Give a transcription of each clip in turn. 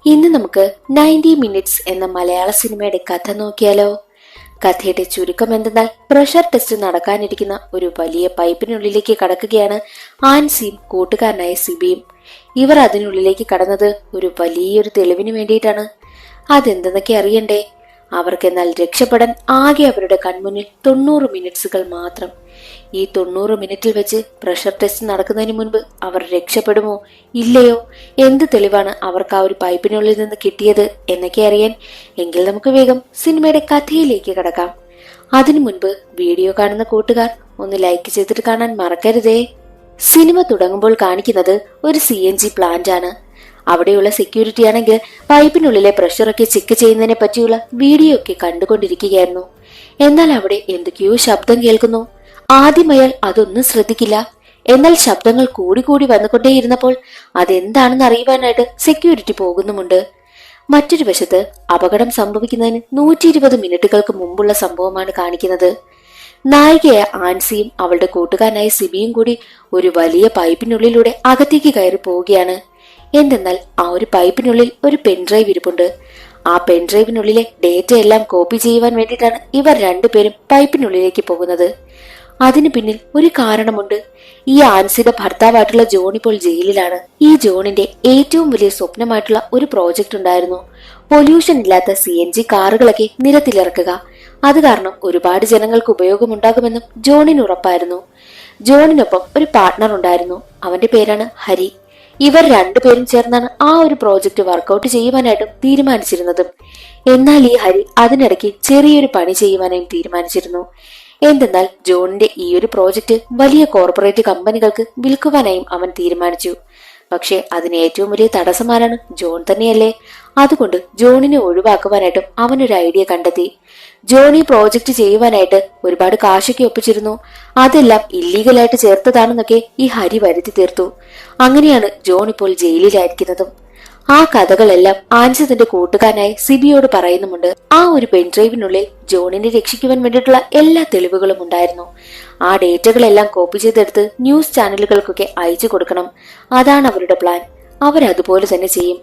ഇന്ന് നമുക്ക് 90 മിനിറ്റ്സ് എന്ന മലയാള സിനിമയുടെ കഥ നോക്കിയാലോ. കഥയുടെ ചുരുക്കം എന്തെന്നാൽ, പ്രഷർ ടെസ്റ്റ് നടക്കാനിരിക്കുന്ന ഒരു വലിയ പൈപ്പിനുള്ളിലേക്ക് കടക്കുകയാണ് ആൻസിയും കൂട്ടുകാരനായ സിബിയും. ഇവർ അതിനുള്ളിലേക്ക് കടന്നത് ഒരു വലിയൊരു തെളിവിന് വേണ്ടിയിട്ടാണ്. അതെന്തെന്നൊക്കെ അറിയണ്ടേ. അവർക്കെന്നാൽ രക്ഷപ്പെടാൻ ആകെ അവരുടെ കൺമുന്നിൽ 90 മിനിറ്റ്സുകൾ മാത്രം. ഈ 90 മിനിറ്റിൽ വെച്ച് പ്രഷർ ടെസ്റ്റ് നടക്കുന്നതിന് മുൻപ് അവർ രക്ഷപ്പെടുമോ ഇല്ലയോ, എന്ത് തെളിവാണ് അവർക്ക് ആ ഒരു പൈപ്പിനുള്ളിൽ നിന്ന് കിട്ടിയത് എന്നൊക്കെ അറിയാൻ എങ്കിൽ നമുക്ക് വേഗം സിനിമയുടെ കഥയിലേക്ക് കടക്കാം. അതിനു മുൻപ് വീഡിയോ കാണുന്ന കൂട്ടുകാർ ഒന്ന് ലൈക്ക് ചെയ്തിട്ട് കാണാൻ മറക്കരുതേ. സിനിമ തുടങ്ങുമ്പോൾ കാണിക്കുന്നത് ഒരു CNG പ്ലാന്റ് ആണ്. അവിടെയുള്ള സെക്യൂരിറ്റി ആണെങ്കിൽ പൈപ്പിനുള്ളിലെ പ്രഷറൊക്കെ ചെക്ക് ചെയ്യുന്നതിനെ പറ്റിയുള്ള വീഡിയോ ഒക്കെ കണ്ടുകൊണ്ടിരിക്കുകയായിരുന്നു. എന്നാൽ അവിടെ എന്തൊക്കെയോ ശബ്ദം കേൾക്കുന്നു. ആദ്യം അയാൾ അതൊന്നും ശ്രദ്ധിക്കില്ല. എന്നാൽ ശബ്ദങ്ങൾ കൂടി വന്നുകൊണ്ടേയിരുന്നപ്പോൾ അതെന്താണെന്ന് അറിയുവാനായിട്ട് സെക്യൂരിറ്റി പോകുന്നുമുണ്ട്. മറ്റൊരു വശത്ത് അപകടം സംഭവിക്കുന്നതിന് 120 മിനിറ്റുകൾക്ക് മുമ്പുള്ള സംഭവമാണ് കാണിക്കുന്നത്. നായികയായ ആൻസിയും അവളുടെ കൂട്ടുകാരനായ സിബിയും കൂടി ഒരു വലിയ പൈപ്പിനുള്ളിലൂടെ അകത്തേക്ക് കയറി പോവുകയാണ്. എന്തെന്നാൽ ആ ഒരു പൈപ്പിനുള്ളിൽ ഒരു പെൻഡ്രൈവ് ഇരിപ്പുണ്ട്. ആ പെൻഡ്രൈവിനുള്ളിലെ ഡേറ്റ എല്ലാം കോപ്പി ചെയ്യുവാൻ വേണ്ടിയിട്ടാണ് ഇവർ രണ്ടുപേരും പൈപ്പിനുള്ളിലേക്ക് പോകുന്നത്. അതിനു പിന്നിൽ ഒരു കാരണമുണ്ട്. ഈ ആൻസിയുടെ ഭർത്താവായിട്ടുള്ള ജോൺ ഇപ്പോൾ ജയിലിലാണ്. ഈ ജോണിന്റെ ഏറ്റവും വലിയ സ്വപ്നമായിട്ടുള്ള ഒരു പ്രോജക്റ്റ് ഉണ്ടായിരുന്നു. പൊല്യൂഷൻ ഇല്ലാത്ത CNG കാറുകളൊക്കെ നിരത്തിലിറക്കുക. അത് കാരണം ഒരുപാട് ജനങ്ങൾക്ക് ഉപയോഗമുണ്ടാകുമെന്നും ജോണിന് ഉറപ്പായിരുന്നു. ജോണിനൊപ്പം ഒരു പാർട്ട്ണർ ഉണ്ടായിരുന്നു. അവന്റെ പേരാണ് ഹരി. ഇവർ രണ്ടുപേരും ചേർന്നാണ് ആ ഒരു പ്രോജക്റ്റ് വർക്കൗട്ട് ചെയ്യുവാനായിട്ടും തീരുമാനിച്ചിരുന്നതും. എന്നാൽ ഈ ഹരി അതിനിടയ്ക്ക് ചെറിയൊരു പണി ചെയ്യുവാനായും തീരുമാനിച്ചിരുന്നു. എന്തെന്നാൽ ജോണിന്റെ ഈ ഒരു പ്രോജക്റ്റ് വലിയ കോർപ്പറേറ്റ് കമ്പനികൾക്ക് വിൽക്കുവാനായും അവൻ തീരുമാനിച്ചു. പക്ഷെ അതിന് ഏറ്റവും വലിയ തടസ്സമാരാണ് ജോൺ തന്നെയല്ലേ. അതുകൊണ്ട് ജോണിനെ ഒഴിവാക്കുവാനായിട്ടും അവനൊരു ഐഡിയ കണ്ടെത്തി. ജോൺ ഈ പ്രോജക്റ്റ് ചെയ്യുവാനായിട്ട് ഒരുപാട് കാശൊക്കെ ഒപ്പിച്ചിരുന്നു. അതെല്ലാം ഇല്ലീഗലായിട്ട് ചേർത്തതാണെന്നൊക്കെ ഈ ഹരി വരുത്തി തീർത്തു. അങ്ങനെയാണ് ജോൺ ഇപ്പോൾ ജയിലിലായിരിക്കുന്നതും. ആ കഥകളെല്ലാം ആൻസി തന്റെ കൂട്ടുകാരനായി സിബിയോട് പറയുന്നുമുണ്ട്. ആ ഒരു പെൻഡ്രൈവിനുള്ളിൽ ജോണിനെ രക്ഷിക്കുവാൻ വേണ്ടിയിട്ടുള്ള എല്ലാ തെളിവുകളും ഉണ്ടായിരുന്നു. ആ ഡേറ്റകളെല്ലാം കോപ്പി ചെയ്തെടുത്ത് ന്യൂസ് ചാനലുകൾക്കൊക്കെ അയച്ചു കൊടുക്കണം. അതാണ് അവരുടെ പ്ലാൻ. അവരതുപോലെ തന്നെ ചെയ്യും.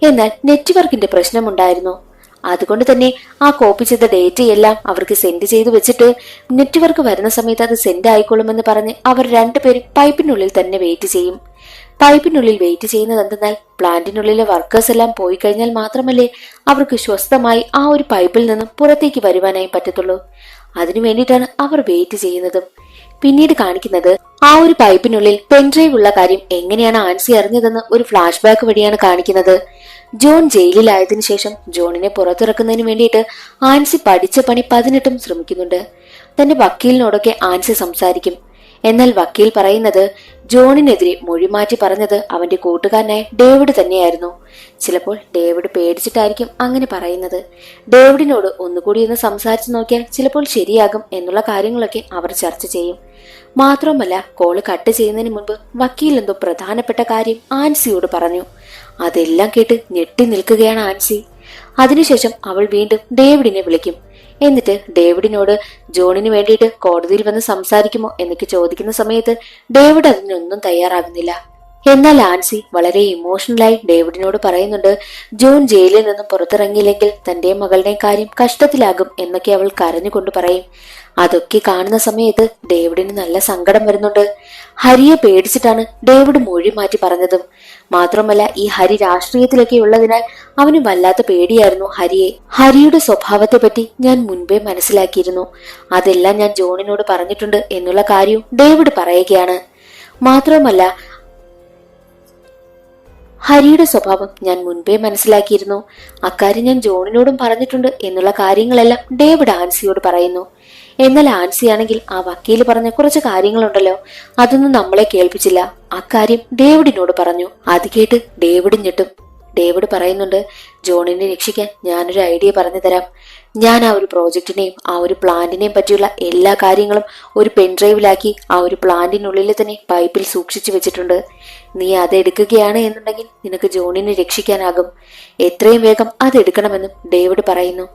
എന്നാൽ നെറ്റ്വർക്കിന്റെ പ്രശ്നമുണ്ടായിരുന്നു. അതുകൊണ്ട് തന്നെ ആ കോപ്പി ചെയ്ത ഡേറ്റയെല്ലാം അവർക്ക് സെൻഡ് ചെയ്തു വെച്ചിട്ട് നെറ്റ്വർക്ക് വരുന്ന സമയത്ത് അത് സെൻഡ് ആയിക്കൊള്ളുമെന്ന് പറഞ്ഞ് അവർ രണ്ടുപേരും പൈപ്പിനുള്ളിൽ തന്നെ വെയിറ്റ് ചെയ്യും. പൈപ്പിനുള്ളിൽ വെയിറ്റ് ചെയ്യുന്നത് എന്തെന്നാൽ, പ്ലാന്റിനുള്ളിലെ വർക്കേഴ്സ് എല്ലാം പോയി കഴിഞ്ഞാൽ മാത്രമല്ലേ അവർക്ക് സ്വസ്ഥമായി ആ ഒരു പൈപ്പിൽ നിന്നും പുറത്തേക്ക് വരുവാനായി പറ്റത്തുള്ളൂ. അതിനു വേണ്ടിയിട്ടാണ് അവർ വെയിറ്റ് ചെയ്യുന്നതും. പിന്നീട് കാണിക്കുന്നത് ആ ഒരു പൈപ്പിനുള്ളിൽ പെൻഡ്രൈവ് ഉള്ള കാര്യം എങ്ങനെയാണ് ആൻസി അറിഞ്ഞതെന്ന് ഒരു ഫ്ലാഷ് ബാക്ക് വഴിയാണ് കാണിക്കുന്നത്. ജോൺ ജയിലിലായതിനു ശേഷം ജോണിനെ പുറത്തിറക്കുന്നതിന് വേണ്ടിയിട്ട് ആൻസി പഠിച്ച പണി 18 ശ്രമിക്കുന്നുണ്ട്. തന്റെ വക്കീലിനോടൊക്കെ ആൻസി സംസാരിക്കും. എന്നാൽ വക്കീൽ പറയുന്നത് ജോണിനെതിരെ മൊഴിമാറ്റി പറഞ്ഞത് അവന്റെ കൂട്ടുകാരനായ ഡേവിഡ് തന്നെയായിരുന്നു. ചിലപ്പോൾ ഡേവിഡ് പേടിച്ചിട്ടായിരിക്കും അങ്ങനെ പറയുന്നത്. ഡേവിഡിനോട് ഒന്നുകൂടി ഒന്ന് സംസാരിച്ചു നോക്കിയാൽ ചിലപ്പോൾ ശരിയാകും എന്നുള്ള കാര്യങ്ങളൊക്കെ അവർ ചർച്ച ചെയ്യും. മാത്രവുമല്ല, കോള് കട്ട് ചെയ്യുന്നതിന് മുൻപ് വക്കീൽ എന്തോ പ്രധാനപ്പെട്ട കാര്യം ആൻസിയോട് പറഞ്ഞു. അതെല്ലാം കേട്ട് ഞെട്ടി നിൽക്കുകയാണ് ആൻസി. അതിനുശേഷം അവൾ വീണ്ടും ഡേവിഡിനെ വിളിക്കും. എന്നിട്ട് ഡേവിഡിനോട് ജോണിന് വേണ്ടിയിട്ട് കോടതിയിൽ വന്ന് സംസാരിക്കുമോ എന്നൊക്കെ ചോദിക്കുന്ന സമയത്ത് ഡേവിഡ് അതിനൊന്നും തയ്യാറാകുന്നില്ല. എന്നാൽ ആൻസി വളരെ ഇമോഷണലായി ഡേവിഡിനോട് പറയുന്നുണ്ട്, ജോൺ ജയിലിൽ നിന്നും പുറത്തിറങ്ങിയില്ലെങ്കിൽ തന്റെയും മകളുടെയും കാര്യം കഷ്ടത്തിലാകും എന്നൊക്കെ അവൾ കരഞ്ഞുകൊണ്ട് പറയും. അതൊക്കെ കാണുന്ന സമയത്ത് ഡേവിഡിന് നല്ല സങ്കടം വരുന്നുണ്ട്. ഹരിയെ പേടിച്ചിട്ടാണ് ഡേവിഡ് മൊഴി മാറ്റി പറഞ്ഞതും. മാത്രമല്ല, ഈ ഹരി രാഷ്ട്രീയത്തിലൊക്കെ ഉള്ളതിനാൽ അവന് വല്ലാത്ത പേടിയായിരുന്നു ഹരിയെ. ഹരിയുടെ സ്വഭാവത്തെ പറ്റി ഞാൻ മുൻപേ മനസ്സിലാക്കിയിരുന്നു. അതെല്ലാം ഞാൻ ജോണിനോട് പറഞ്ഞിട്ടുണ്ട് എന്നുള്ള കാര്യവും ഡേവിഡ് പറയുകയാണ്. മാത്രമല്ല, ഹരിയുടെ സ്വഭാവം ഞാൻ മുൻപേ മനസ്സിലാക്കിയിരുന്നു. അക്കാര്യം ഞാൻ ജോണിനോടും പറഞ്ഞിട്ടുണ്ട് എന്നുള്ള കാര്യങ്ങളെല്ലാം ഡേവിഡ് ആൻസിയോട് പറയുന്നു. എന്നാൽ ആൻസി ആണെങ്കിൽ ആ വക്കീല് പറഞ്ഞ കുറച്ച് കാര്യങ്ങളുണ്ടല്ലോ, അതൊന്നും നമ്മളെ കേൾപ്പിച്ചില്ല. അക്കാര്യം ഡേവിഡിനോട് പറഞ്ഞു. അത് കേട്ട് ഡേവിഡ് ഞെട്ടും. ഡേവിഡ് പറയുന്നുണ്ട്, ജോണിനെ രക്ഷിക്കാൻ ഞാനൊരു ഐഡിയ പറഞ്ഞു തരാം. ഞാൻ ആ ഒരു പ്രോജക്റ്റിനെയും ആ ഒരു പ്ലാന്റിനെയും പറ്റിയുള്ള എല്ലാ കാര്യങ്ങളും ഒരു പെൻഡ്രൈവിലാക്കി ആ ഒരു പ്ലാന്റിനുള്ളിൽ തന്നെ പൈപ്പിൽ സൂക്ഷിച്ചു വെച്ചിട്ടുണ്ട്. നീ അതെടുക്കുകയാണ് എന്നുണ്ടെങ്കിൽ നിനക്ക് ജോണിനെ രക്ഷിക്കാനാകും. എത്രയും വേഗം അതെടുക്കണമെന്നും ഡേവിഡ് പറയുന്നു.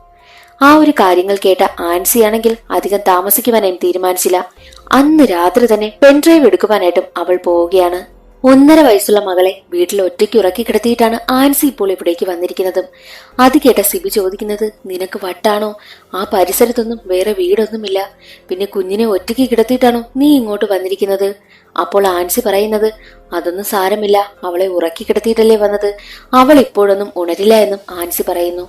ആ ഒരു കാര്യങ്ങൾ കേട്ട ആൻസി ആണെങ്കിൽ അധികം താമസിക്കുവാനായും തീരുമാനിച്ചില്ല. അന്ന് രാത്രി തന്നെ പെൻഡ്രൈവ് എടുക്കുവാനായിട്ടും അവൾ പോവുകയാണ്. 1.5 വയസ്സുള്ള മകളെ വീട്ടിൽ ഒറ്റയ്ക്ക് ഉറക്കി കിടത്തിയിട്ടാണ് ആൻസി ഇപ്പോൾ ഇവിടേക്ക് വന്നിരിക്കുന്നതും. അത് കേട്ട സിബി ചോദിക്കുന്നത്, നിനക്ക് വട്ടാണോ? ആ പരിസരത്തൊന്നും വേറെ വീടൊന്നുമില്ല, പിന്നെ കുഞ്ഞിനെ ഒറ്റയ്ക്ക് കിടത്തിയിട്ടാണോ നീ ഇങ്ങോട്ട് വന്നിരിക്കുന്നത്? അപ്പോൾ ആൻസി പറയുന്നത്, അതൊന്നും സാരമില്ല, അവളെ ഉറക്കി കിടത്തിയിട്ടല്ലേ വന്നത്, അവൾ ഇപ്പോഴൊന്നും ഉണരില്ല എന്നും ആൻസി പറയുന്നു.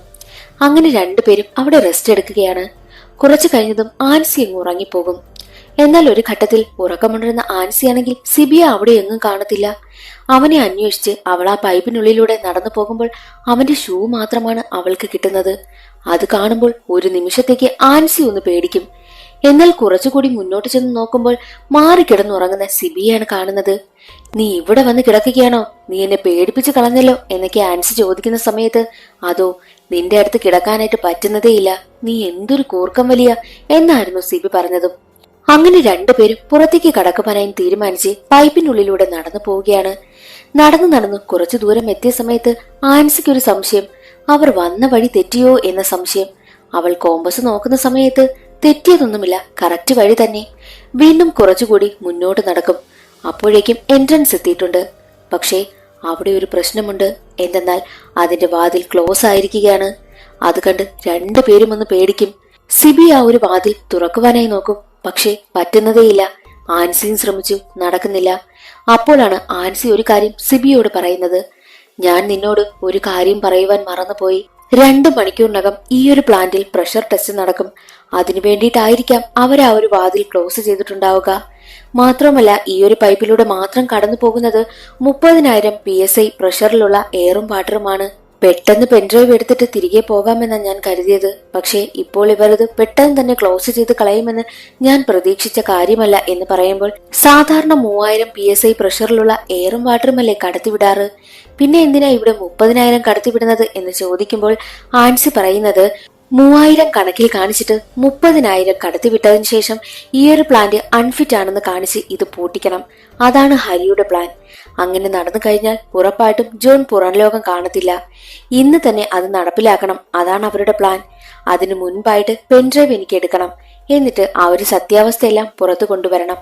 അങ്ങനെ രണ്ടുപേരും അവിടെ റെസ്റ്റ് എടുക്കുകയാണ്. കുറച്ചു കഴിഞ്ഞതും ആൻസി അങ്ങ് ഉറങ്ങിപ്പോകും. എന്നാൽ ഒരു ഘട്ടത്തിൽ ഉറക്കമുണരുന്ന ആൻസിയാണെങ്കിൽ സിബിയെ അവിടെ എങ്ങും കാണത്തില്ല. അവനെ അന്വേഷിച്ച് അവൾ ആ പൈപ്പിനുള്ളിലൂടെ നടന്നു പോകുമ്പോൾ അവന്റെ ഷൂ മാത്രമാണ് അവൾക്ക് കിട്ടുന്നത്. അത് കാണുമ്പോൾ ഒരു നിമിഷത്തേക്ക് ആൻസി ഒന്ന് പേടിക്കും. എന്നാൽ കുറച്ചുകൂടി മുന്നോട്ട് ചെന്ന് നോക്കുമ്പോൾ മാറിക്കിടന്നുറങ്ങുന്ന സിബിയാണ് കാണുന്നത്. നീ ഇവിടെ വന്ന് കിടക്കുകയാണോ? നീ എന്നെ പേടിപ്പിച്ച് കളഞ്ഞല്ലോ എന്നൊക്കെ ആൻസി ചോദിക്കുന്ന സമയത്ത്, അതോ നിന്റെ അടുത്ത് കിടക്കാനായിട്ട് പറ്റുന്നതേയില്ല, നീ എന്തൊരു കൂർക്കം വലിയ എന്നായിരുന്നു സിബി പറഞ്ഞതും. അങ്ങനെ രണ്ടുപേരും പുറത്തേക്ക് കടക്കുവാനായി തീരുമാനിച്ച് പൈപ്പിനുള്ളിലൂടെ നടന്നു പോവുകയാണ്. നടന്നു കുറച്ചു ദൂരം എത്തിയ സമയത്ത് ആൻസിക്കൊരു സംശയം, അവർ വന്ന വഴി തെറ്റിയോ എന്ന സംശയം. അവൾ കോമ്പസ് നോക്കുന്ന സമയത്ത് തെറ്റിയതൊന്നുമില്ല, കറക്റ്റ് വഴി തന്നെ. വീണ്ടും കുറച്ചുകൂടി മുന്നോട്ട് നടക്കും. അപ്പോഴേക്കും എൻട്രൻസ് എത്തിയിട്ടുണ്ട്. പക്ഷേ അവിടെ ഒരു പ്രശ്നമുണ്ട്. എന്തെന്നാൽ അതിന്റെ വാതിൽ ക്ലോസ് ആയിരിക്കുകയാണ്. അത് കണ്ട് രണ്ടുപേരും ഒന്ന് പേടിക്കും. സിബി ആ ഒരു വാതിൽ തുറക്കുവാനായി നോക്കും. പക്ഷേ പറ്റുന്നതേയില്ല. ആൻസിയും ശ്രമിച്ചു, നടക്കുന്നില്ല. അപ്പോഴാണ് ആൻസി ഒരു കാര്യം സിബിയോട് പറയുന്നത്. ഞാൻ നിന്നോട് ഒരു കാര്യം പറയുവാൻ മറന്നുപോയി. 2 മണിക്കൂറിനകം ഈ ഒരു പ്ലാന്റിൽ പ്രഷർ ടെസ്റ്റ് നടക്കും. അതിനു വേണ്ടിയിട്ടായിരിക്കാം അവർ ആ ഒരു വാതിൽ ക്ലോസ് ചെയ്തിട്ടുണ്ടാവുക. മാത്രമല്ല ഈ ഒരു പൈപ്പിലൂടെ മാത്രം കടന്നു പോകുന്നത് 30,000 PSI പ്രഷറിലുള്ള എയറും വാട്ടറുമാണ്. പെട്ടെന്ന് പെൻഡ്രൈവ് എടുത്തിട്ട് തിരികെ പോകാമെന്നാണ് ഞാൻ കരുതിയത്. പക്ഷേ ഇപ്പോൾ ഇവരത് പെട്ടെന്ന് തന്നെ ക്ലോസ് ചെയ്ത് കളയുമെന്ന് ഞാൻ പ്രതീക്ഷിച്ച കാര്യമല്ല എന്ന് പറയുമ്പോൾ, സാധാരണ 3000 PSI പ്രഷറിലുള്ള എയറും വാട്ടറുമല്ലേ കടത്തിവിടാറ്, പിന്നെ എന്തിനാ ഇവിടെ 30,000 കടത്തിവിടുന്നത് എന്ന് ചോദിക്കുമ്പോൾ ആൻസി പറയുന്നത്, 3000 കണക്കിൽ കാണിച്ചിട്ട് 30,000 കടത്തിവിട്ടതിനു ശേഷം ഈ ഒരു പ്ലാന്റ് അൺഫിറ്റ് ആണെന്ന് കാണിച്ച് ഇത് പൂട്ടിക്കണം. അതാണ് ഹരിയുടെ പ്ലാൻ. അങ്ങനെ നടന്നു കഴിഞ്ഞാൽ ഉറപ്പായിട്ടും ജോൺ പുറം ലോകം കാണത്തില്ല. ഇന്ന് തന്നെ അത് നടപ്പിലാക്കണം. അതാണ് അവരുടെ പ്ലാൻ. അതിനു മുൻപായിട്ട് പെൻഡ്രൈവ് എനിക്ക് എടുക്കണം. എന്നിട്ട് ആ ഒരു സത്യാവസ്ഥയെല്ലാം പുറത്തു കൊണ്ടുവരണം.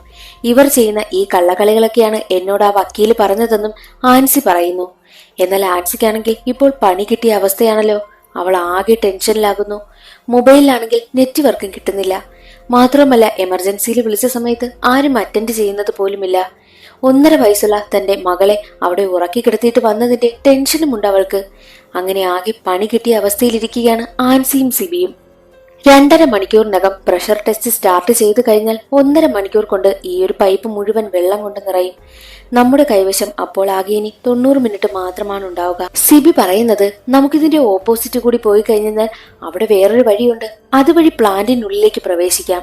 ഇവർ ചെയ്യുന്ന ഈ കള്ളക്കളികളൊക്കെയാണ് എന്നോട് ആ വക്കീല് പറഞ്ഞതെന്നും ആൻസി പറയുന്നു. എന്നാൽ ആൻസിക്കാണെങ്കിൽ ഇപ്പോൾ പണി കിട്ടിയ അവസ്ഥയാണല്ലോ. അവൾ ആകെ ടെൻഷനിലാകുന്നു. മൊബൈലിലാണെങ്കിൽ നെറ്റ്വർക്കും കിട്ടുന്നില്ല. മാത്രമല്ല എമർജൻസിയിൽ വിളിച്ച സമയത്ത് ആരും അറ്റൻഡ് ചെയ്യുന്നത് പോലുമില്ല. 1.5 വയസ്സുള്ള തന്റെ മകളെ അവിടെ ഉറക്കി കിടത്തിയിട്ട് വന്നതിന്റെ ടെൻഷനുമുണ്ട് അവൾക്ക്. അങ്ങനെ ആകെ പണി കിട്ടിയ അവസ്ഥയിലിരിക്കുകയാണ് ആൻസിയും സിബിയും. 2.5 മണിക്കൂറിനകം പ്രഷർ ടെസ്റ്റ് സ്റ്റാർട്ട് ചെയ്തു കഴിഞ്ഞാൽ 1.5 മണിക്കൂർ കൊണ്ട് ഈ ഒരു പൈപ്പ് മുഴുവൻ വെള്ളം കൊണ്ട് നിറയും. നമ്മുടെ കൈവശം അപ്പോൾ ആകെ ഇനി 90 മിനിറ്റ് മാത്രമാണ് ഉണ്ടാവുക. സിബി പറയുന്നത്, നമുക്കിതിന്റെ ഓപ്പോസിറ്റ് കൂടി പോയി കഴിഞ്ഞാൽ അവിടെ വേറൊരു വഴിയുണ്ട്. അതുവഴി പ്ലാന്റിനുള്ളിലേക്ക് പ്രവേശിക്കാം.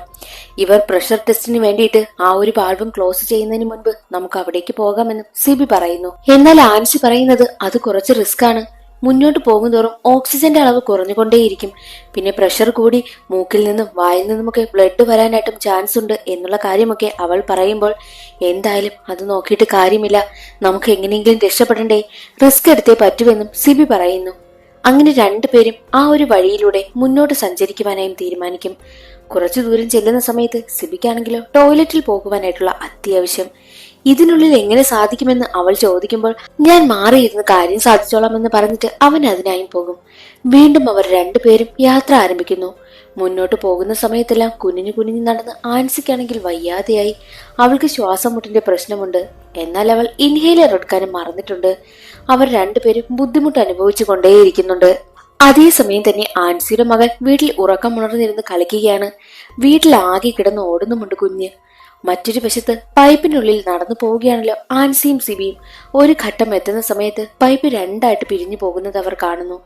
ഇവർ പ്രഷർ ടെസ്റ്റിന് വേണ്ടിയിട്ട് ആ ഒരു വാൾവും ക്ലോസ് ചെയ്യുന്നതിന് മുൻപ് നമുക്ക് അവിടേക്ക് പോകാമെന്നും സിബി പറയുന്നു. എന്നാൽ ആൻസി പറയുന്നത് അത് കുറച്ച് റിസ്ക് ആണ്. മുന്നോട്ട് പോകുന്തോറും ഓക്സിജന്റെ അളവ് കുറഞ്ഞുകൊണ്ടേയിരിക്കും. പിന്നെ പ്രഷർ കൂടി മൂക്കിൽ നിന്നും വായിൽ നിന്നുമൊക്കെ ബ്ലഡ് വരാനായിട്ടും ചാൻസ് ഉണ്ട് എന്നുള്ള കാര്യമൊക്കെ അവൾ പറയുമ്പോൾ, എന്തായാലും അത് നോക്കിയിട്ട് കാര്യമില്ല, നമുക്ക് എങ്ങനെയെങ്കിലും രക്ഷപ്പെടണ്ടേ, റിസ്ക് എടുത്തേ പറ്റുമെന്നും സിബി പറയുന്നു. അങ്ങനെ രണ്ടുപേരും ആ ഒരു വഴിയിലൂടെ മുന്നോട്ട് സഞ്ചരിക്കുവാനായും തീരുമാനിക്കും. കുറച്ചു ദൂരം ചെല്ലുന്ന സമയത്ത് സിബിക്കാണെങ്കിലോ ടോയ്ലറ്റിൽ പോകുവാനായിട്ടുള്ള അത്യാവശ്യം. ഇതിനുള്ളിൽ എങ്ങനെ സാധിക്കുമെന്ന് അവൾ ചോദിക്കുമ്പോൾ, ഞാൻ മാറിയിരുന്ന് കാര്യം സാധിച്ചോളാമെന്ന് പറഞ്ഞിട്ട് അവൻ അതിനായും പോകും. വീണ്ടും അവർ രണ്ടുപേരും യാത്ര ആരംഭിക്കുന്നു. മുന്നോട്ട് പോകുന്ന സമയത്തെല്ലാം കുനിഞ്ഞു നടന്ന് ആൻസിക്കാണെങ്കിൽ വയ്യാതെയായി. അവൾക്ക് ശ്വാസം മുട്ടിന്റെ പ്രശ്നമുണ്ട്. എന്നാൽ അവൾ ഇൻഹേലർ എടുക്കാനും മറന്നിട്ടുണ്ട്. അവർ രണ്ടുപേരും ബുദ്ധിമുട്ട് അനുഭവിച്ചു കൊണ്ടേയിരിക്കുന്നുണ്ട്. അതേസമയം തന്നെ ആൻസിയുടെ മകൾ വീട്ടിൽ ഉറക്കമുണർന്നിരുന്ന് കളിക്കുകയാണ്. വീട്ടിൽ ആകെ കിടന്ന് ഓടുന്നുമുണ്ട് കുഞ്ഞ്. മറ്റൊരു വശത്ത് പൈപ്പിനുള്ളിൽ നടന്നു പോവുകയാണല്ലോ ആൻസിയും സിബിയും. ഒരു ഘട്ടം എത്തുന്ന സമയത്ത് പൈപ്പ് 2ആയിട്ട് പിരിഞ്ഞു പോകുന്നത് അവർ കാണുന്നു.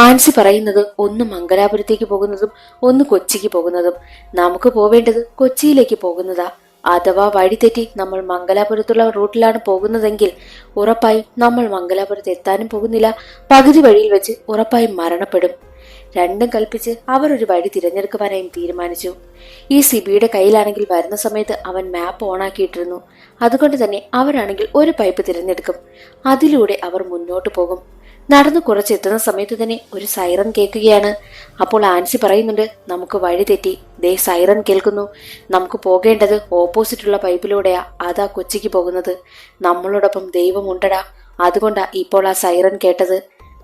ആൻസി പറയുന്നത്, ഒന്ന് മംഗലാപുരത്തേക്ക് പോകുന്നതും ഒന്ന് കൊച്ചിക്ക് പോകുന്നതും. നമുക്ക് പോവേണ്ടത് കൊച്ചിയിലേക്ക് പോകുന്നതാ. അഥവാ വഴിതെറ്റി നമ്മൾ മംഗലാപുരത്തുള്ള റൂട്ടിലാണ് പോകുന്നതെങ്കിൽ ഉറപ്പായും നമ്മൾ മംഗലാപുരത്ത് എത്താനും പോകുന്നില്ല. പകുതി വഴിയിൽ വെച്ച് ഉറപ്പായും മരണപ്പെടും. രണ്ടും കൽപ്പിച്ച് അവർ ഒരു വഴി തിരഞ്ഞെടുക്കുവാനായും തീരുമാനിച്ചു. ഈ സിബിയുടെ കയ്യിലാണെങ്കിൽ വരുന്ന സമയത്ത് അവൻ മാപ്പ് ഓണാക്കിയിട്ടിരുന്നു. അതുകൊണ്ട് തന്നെ അവരാണെങ്കിൽ ഒരു പൈപ്പ് തിരഞ്ഞെടുക്കും. അതിലൂടെ അവർ മുന്നോട്ട് പോകും. നടന്നു കുറച്ചെത്തുന്ന സമയത്ത് തന്നെ ഒരു സൈറൻ കേൾക്കുകയാണ്. അപ്പോൾ ആൻസി പറയുന്നുണ്ട്, നമുക്ക് വഴി തെറ്റി, ദേ സൈറൻ കേൾക്കുന്നു, നമുക്ക് പോകേണ്ടത് ഓപ്പോസിറ്റുള്ള പൈപ്പിലൂടെയാ, അതാ കൊച്ചിക്ക് പോകുന്നത്, നമ്മളോടൊപ്പം ദൈവം ഉണ്ടടാ, അതുകൊണ്ടാ ഇപ്പോൾ ആ സൈറൻ കേട്ടത്,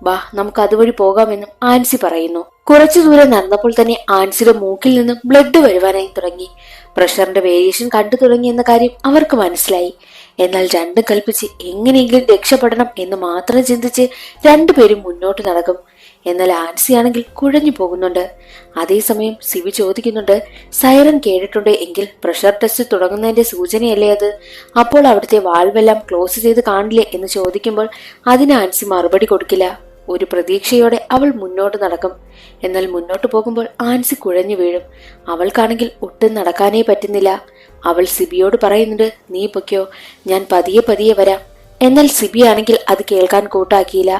ബാ നമുക്ക് അതുവഴി പോകാമെന്നും ആൻസി പറയുന്നു. കുറച്ചു ദൂരം നടന്നപ്പോൾ തന്നെ ആൻസിയുടെ മൂക്കിൽ നിന്നും ബ്ലഡ് വരുവാനായി തുടങ്ങി. പ്രഷറിന്റെ വേരിയേഷൻ കണ്ടു തുടങ്ങി എന്ന കാര്യം അവർക്ക് മനസ്സിലായി. എന്നാൽ രണ്ടും കൽപ്പിച്ച് എങ്ങനെയെങ്കിലും രക്ഷപ്പെടണം എന്ന് മാത്രം ചിന്തിച്ച് രണ്ടുപേരും മുന്നോട്ട് നടക്കും. എന്നാൽ ആൻസി ആണെങ്കിൽ കുഴഞ്ഞു പോകുന്നുണ്ട്. അതേസമയം സിബി ചോദിക്കുന്നുണ്ട്, സൈറൻ കേട്ടിട്ടുണ്ട് എങ്കിൽ പ്രഷർ ടെസ്റ്റ് തുടങ്ങുന്നതിന്റെ സൂചനയല്ലേ അത്? അപ്പോൾ അവിടുത്തെ വാൾവെല്ലാം ക്ലോസ് ചെയ്ത് കാണില്ലേ എന്ന് ചോദിക്കുമ്പോൾ അതിന് ആൻസി മറുപടി കൊടുക്കില്ല. ഒരു പ്രതീക്ഷയോടെ അവൾ മുന്നോട്ട് നടക്കും. എന്നാൽ മുന്നോട്ട് പോകുമ്പോൾ ആൻസി കുഴഞ്ഞു വീഴും. അവൾക്കാണെങ്കിൽ ഒട്ടും നടക്കാനേ പറ്റുന്നില്ല. അവൾ സിബിയോട് പറയുന്നുണ്ട്, നീ പൊയ്ക്കോ, ഞാൻ പതിയെ പതിയെ വരാം. എന്നാൽ സിബി ആണെങ്കിൽ അത് കേൾക്കാൻ കൂട്ടാക്കിയില്ല.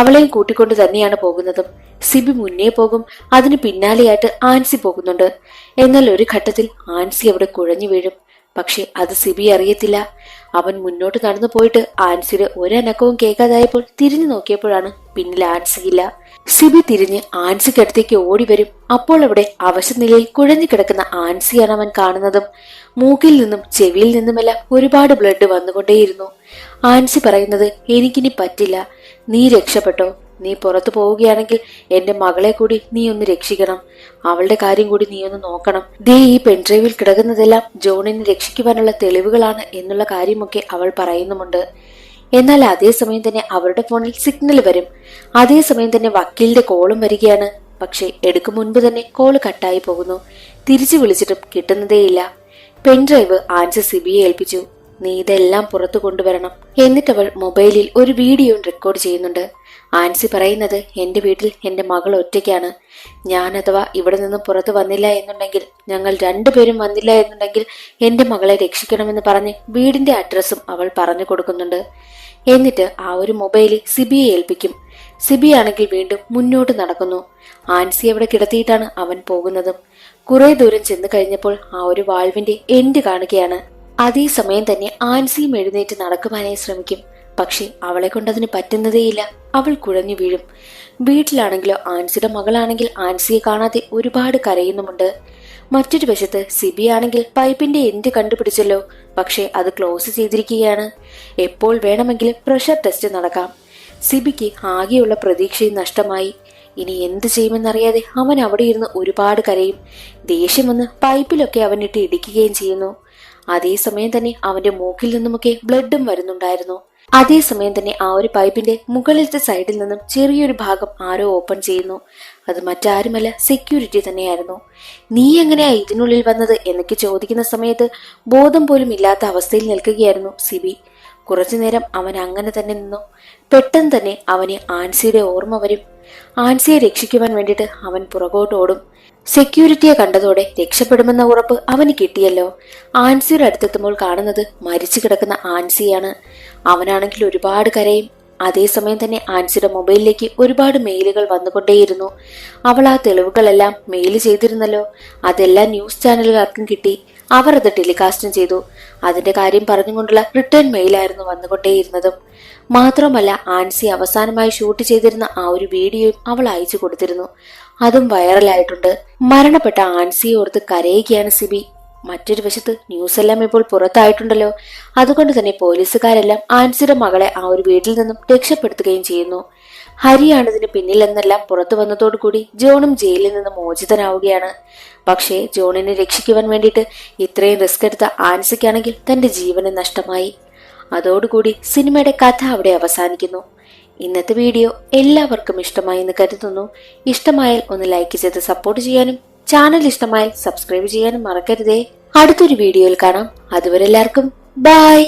അവളെയും കൂട്ടിക്കൊണ്ട് തന്നെയാണ് പോകുന്നതും. സിബി മുന്നേ പോകും, അതിന് പിന്നാലെയായിട്ട് ആൻസി പോകുന്നുണ്ട്. എന്നാൽ ഒരു ഘട്ടത്തിൽ ആൻസി അവിടെ കുഴഞ്ഞു വീഴും. പക്ഷെ അത് സിബി അറിയത്തില്ല. അവൻ മുന്നോട്ട് നടന്നു പോയിട്ട് ആൻസിയുടെ ഒരനക്കവും കേൾക്കാതായപ്പോൾ തിരിഞ്ഞു നോക്കിയപ്പോഴാണ് പിന്നിൽ ആൻസിയില്ല. സിബി തിരിഞ്ഞ് ആൻസിക്കടുത്തേക്ക് ഓടി വരും. അപ്പോൾ അവിടെ അവശനിലയിൽ കുഴഞ്ഞു കിടക്കുന്ന ആൻസിയാണ് അവൻ കാണുന്നതും. മൂക്കിൽ നിന്നും ചെവിയിൽ നിന്നുമെല്ലാം ഒരുപാട് ബ്ലഡ് വന്നുകൊണ്ടേയിരുന്നു. ആൻസി പറയുന്നത്, എനിക്കിനി പറ്റില്ല, നീ രക്ഷപ്പെട്ടോ, നീ പുറത്തു പോവുകയാണെങ്കിൽ എന്റെ മകളെ കൂടി നീ ഒന്ന് രക്ഷിക്കണം, അവളുടെ കാര്യം കൂടി നീ ഒന്ന് നോക്കണം. ദേ ഈ പെൻഡ്രൈവിൽ കിടക്കുന്നതെല്ലാം ജോണിനെ രക്ഷിക്കുവാനുള്ള തെളിവുകളാണ് എന്നുള്ള കാര്യമൊക്കെ അവൾ പറയുന്നുമുണ്ട്. എന്നാൽ അതേസമയം തന്നെ അവരുടെ ഫോണിൽ സിഗ്നൽ വരും. അതേസമയം തന്നെ വക്കീലിന്റെ കോളും വരികയാണ്. പക്ഷെ എടുക്കും മുൻപ് തന്നെ കോള് കട്ടായി പോകുന്നു. തിരിച്ചു വിളിച്ചിട്ടും കിട്ടുന്നതേയില്ല. പെൻഡ്രൈവ് ആൻസി സിബിയെ ഏൽപ്പിച്ചു. നീ ഇതെല്ലാം പുറത്തു കൊണ്ടുവരണം. എന്നിട്ടവൾ മൊബൈലിൽ ഒരു വീഡിയോ റെക്കോർഡ് ചെയ്യുന്നുണ്ട്. ആൻസി പറയുന്നത്, എന്റെ വീട്ടിൽ എന്റെ മകൾ ഒറ്റയ്ക്കാണ്. ഞാൻ അഥവാ ഇവിടെ നിന്ന് പുറത്തു വന്നില്ല എന്നുണ്ടെങ്കിൽ, ഞങ്ങൾ രണ്ടുപേരും വന്നില്ല എന്നുണ്ടെങ്കിൽ എന്റെ മകളെ രക്ഷിക്കണമെന്ന് പറഞ്ഞ് വീടിന്റെ അഡ്രസ്സും അവൾ പറഞ്ഞു കൊടുക്കുന്നുണ്ട്. എന്നിട്ട് ആ ഒരു മൊബൈല് സിബിയെ ഏൽപ്പിക്കും. സിബി ആണെങ്കിൽ വീണ്ടും മുന്നോട്ട് നടക്കുന്നു. ആൻസി അവിടെ കിടത്തിയിട്ടാണ് അവൻ പോകുന്നതും. കുറെ ദൂരം ചെന്ന് കഴിഞ്ഞപ്പോൾ ആ ഒരു വാൾവിന്റെ എൻഡ് കാണുകയാണ്. അതേസമയം തന്നെ ആൻസിയും എഴുന്നേറ്റ് നടക്കുവാനായി ശ്രമിക്കും. പക്ഷെ അവളെ കൊണ്ടതിന് പറ്റുന്നതേയില്ല. അവൾ കുഴഞ്ഞു വീഴും. വീട്ടിലാണെങ്കിലോ ആൻസിയുടെ മകളാണെങ്കിൽ ആൻസിയെ കാണാതെ ഒരുപാട് കരയുന്നുമുണ്ട്. മറ്റൊരു വശത്ത് സിബി ആണെങ്കിൽ പൈപ്പിന്റെ എൻഡ് കണ്ടുപിടിച്ചല്ലോ, പക്ഷെ അത് ക്ലോസ് ചെയ്തിരിക്കുകയാണ്. എപ്പോൾ വേണമെങ്കിലും പ്രഷർ ടെസ്റ്റ് നടക്കാം. സിബിക്ക് ആകെയുള്ള പ്രതീക്ഷയും നഷ്ടമായി. ഇനി എന്ത് ചെയ്യുമെന്നറിയാതെ അവൻ അവിടെ ഇരുന്ന് ഒരുപാട് കരയും. ദേഷ്യം വന്ന് പൈപ്പിലൊക്കെ അവനിട്ട് ഇടിക്കുകയും ചെയ്യുന്നു. അതേസമയം തന്നെ അവന്റെ മൂക്കിൽ നിന്നുമൊക്കെ ബ്ലഡും വരുന്നുണ്ടായിരുന്നു. അതേസമയം തന്നെ ആ ഒരു പൈപ്പിന്റെ മുകളിലത്തെ സൈഡിൽ നിന്നും ചെറിയൊരു ഭാഗം ആരോ ഓപ്പൺ ചെയ്യുന്നു. അത് മറ്റാരുമല്ല, സെക്യൂരിറ്റി തന്നെയായിരുന്നു. നീ എങ്ങനെയാ ഇതിനുള്ളിൽ വന്നത് എന്നൊക്കെ ചോദിക്കുന്ന സമയത്ത് ബോധം പോലും ഇല്ലാത്ത അവസ്ഥയിൽ നിൽക്കുകയായിരുന്നു സിബി. കുറച്ചുനേരം അവൻ അങ്ങനെ തന്നെ നിന്നു. പെട്ടെന്ന് തന്നെ അവന് ആൻസിയുടെ ഓർമ്മ വരും. ആൻസിയെ രക്ഷിക്കുവാൻ വേണ്ടിയിട്ട് അവൻ പുറകോട്ട് ഓടും. സെക്യൂരിറ്റിയെ കണ്ടതോടെ രക്ഷപ്പെടുമെന്ന ഉറപ്പ് അവന് കിട്ടിയല്ലോ. ആൻസിയുടെ അടുത്തെത്തുമ്പോൾ കാണുന്നത് മരിച്ചു കിടക്കുന്ന ആൻസിയാണ്. അവനാണെങ്കിൽ ഒരുപാട് കരയും. അതേസമയം തന്നെ ആൻസിയുടെ മൊബൈലിലേക്ക് ഒരുപാട് മെയിലുകൾ വന്നുകൊണ്ടേയിരുന്നു. അവൾ ആ തെളിവുകളെല്ലാം മെയിൽ ചെയ്തിരുന്നല്ലോ. അതെല്ലാം ന്യൂസ് ചാനലുകാർക്കും കിട്ടി. അവർ അത് ടെലികാസ്റ്റും ചെയ്തു. അതിന്റെ കാര്യം പറഞ്ഞുകൊണ്ടുള്ള റിട്ടേൺ മെയിലായിരുന്നു വന്നുകൊണ്ടേയിരുന്നതും. മാത്രമല്ല ആൻസി അവസാനമായി ഷൂട്ട് ചെയ്തിരുന്ന ആ ഒരു വീഡിയോയും അവൾ അയച്ചു കൊടുത്തിരുന്നു. അതും വൈറലായിട്ടുണ്ട്. മരണപ്പെട്ട ആൻസിയെ ഓർത്ത് കരയുകയാണ് സിബി. മറ്റൊരു വശത്ത് ന്യൂസ് എല്ലാം ഇപ്പോൾ പുറത്തായിട്ടുണ്ടല്ലോ. അതുകൊണ്ട് തന്നെ പോലീസുകാരെല്ലാം ആൻസിയുടെ മകളെ ആ ഒരു വീട്ടിൽ നിന്നും രക്ഷപ്പെടുത്തുകയും ചെയ്യുന്നു. ഹരിയാണ് ഇതിന് പിന്നിലെന്നെല്ലാം പുറത്തു വന്നതോടുകൂടി ജോണും ജയിലിൽ നിന്ന് മോചിതനാവുകയാണ്. പക്ഷേ ജോണിനെ രക്ഷിക്കുവാൻ വേണ്ടിയിട്ട് ഇത്രയും റിസ്ക് എടുത്ത ആൻസിക്കാണെങ്കിൽ തന്റെ ജീവന് നഷ്ടമായി. അതോടുകൂടി സിനിമയുടെ കഥ അവിടെ അവസാനിക്കുന്നു. ഇന്നത്തെ വീഡിയോ എല്ലാവർക്കും ഇഷ്ടമായി എന്ന് കരുതുന്നു. ഇഷ്ടമായാൽ ഒന്ന് ലൈക്ക് ചെയ്ത് സപ്പോർട്ട് ചെയ്യാനും ചാനൽ ഇഷ്ടമായാൽ സബ്സ്ക്രൈബ് ചെയ്യാനും മറക്കരുതേ. അടുത്തൊരു വീഡിയോയിൽ കാണാം. അതുവരെ എല്ലാവർക്കും ബൈ.